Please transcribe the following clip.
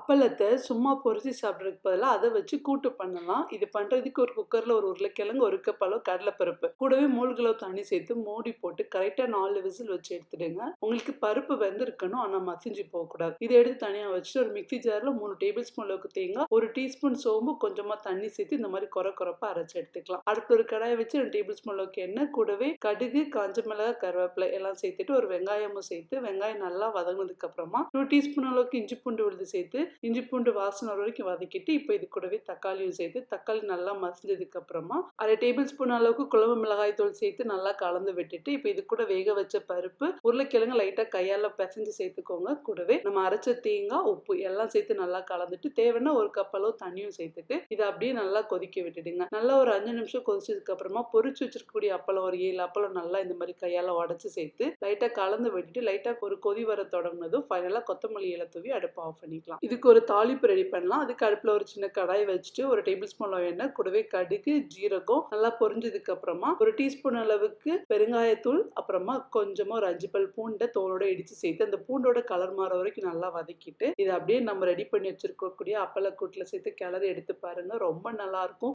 அப்பளத்த சும்மா பொரிச்சு சாப்பிடுறதுக்கு பதிலா அத வச்சு கூட்டு பண்ணலாம். இது பண்றதுக்கு ஒரு குக்கர்ல ஒரு உருளைக்கிழங்கு, 1 கப் அளவு கடலைப்பருப்பு, கூடவே 3 கிலோ தண்ணி சேர்த்து மூடி போட்டு கரெக்ட்டா 4 விசில் வச்சு எடுத்துடுங்க. உங்களுக்கு பருப்பு வெந்திருக்கணும். ஆனா மசிஞ்சு போகக்கூடாது. இத எடுத்து தனியா வச்சுட்டு ஒரு மிக்ஸி ஜார்ல 3 டேபிள் ஸ்பூன் அளவுக்கு தேங்காய், 1 டீஸ்பூன் சோம்பு, கொஞ்சமா தண்ணி சேர்த்து இந்த மாரி கொரப்பா அரைச்சு எடுத்துக்கலாம். அடுத்து ஒரு கடாய வச்சு 2 டேபிள் ஸ்பூன் அளவுக்கு எண்ணெய், கூடவே கடுகு, காஞ்ச மிளகாய், கருவேப்பிலை எல்லாம் சேர்த்துட்டு ஒரு வெங்காயமும் சேர்த்து வெங்காயம் நல்லா வதங்கினதுக்கு அப்புறமா 2 டீஸ்பூன் அளவுக்கு இஞ்சி பூண்டு விழுது சேர்த்து இஞ்சி பூண்டு வாசனை வர வரைக்கும் வதக்கிட்டு இப்போ இது கூடவே தக்காளியும் சேர்த்து தக்காளி நல்லா மசிஞ்சதுக்கு அப்புறமா 1/2 டேபிள் ஸ்பூன் அளவுக்கு குழம்பு மிளகாய் தூள் சேர்த்து நல்லா கலந்து விட்டுட்டு இப்போ இது கூட வேக வச்ச பருப்பு, உருளைக்கிழங்கு லைட்டா கையால பிசைஞ்சு சேர்த்துக்கோங்க. கூடவே நம்ம அரைச்ச தேங்காய், உப்பு எல்லாம் சேர்த்து நல்லா கலந்துட்டு தேவைன்னா 1 கப் அளவு தண்ணியும் சேர்த்துட்டு இதை அப்படியே நல்லா கொதிக்க விட்டுடுங்க. நல்லா ஒரு 5 நிமிஷம் கொதிச்சதுக்கு அப்புறமா பொரிச்சு வச்சிருக்கக்கூடிய அப்பளம் ஒரு 7 அப்பளம் நல்லா இந்த மாதிரி கையால உடைச்சு சேர்த்து லைட்டா கலந்து விட்டுட்டு லைட்டா ஒரு கொதி வர தொடங்கினதும் ஃபைனலா கொத்தமல்லி இலை தூவி அடுப்பை ஆஃப் பண்ணிக்கலாம். இதுக்கு ஒரு தாளிப்பு ரெடி பண்ணலாம். அதுக்கு அடுப்புல ஒரு சின்ன கடாய் வச்சுட்டு 1 டேபிள் ஸ்பூன் எண்ணெய், கூடவே கடுகு, ஜீரகம் நல்லா பொரிஞ்சதுக்கு அப்புறமா 1 டீஸ்பூன் அளவுக்கு பெருங்காயத்தூள், அப்புறமா கொஞ்சமா ஒரு 5 பல் பூண்டை தோலோட இடிச்சு சேர்த்து அந்த பூண்டோட கலர் மாற வரைக்கும் நல்லா வதக்கிட்டு இதை அப்படியே நம்ம ரெடி பண்ணி வச்சிருக்கக்கூடிய அப்பள கூட்டுல சேர்த்து கிளறி எடுத்து பாருங்க. ரொம்ப நல்லா இருக்கும்.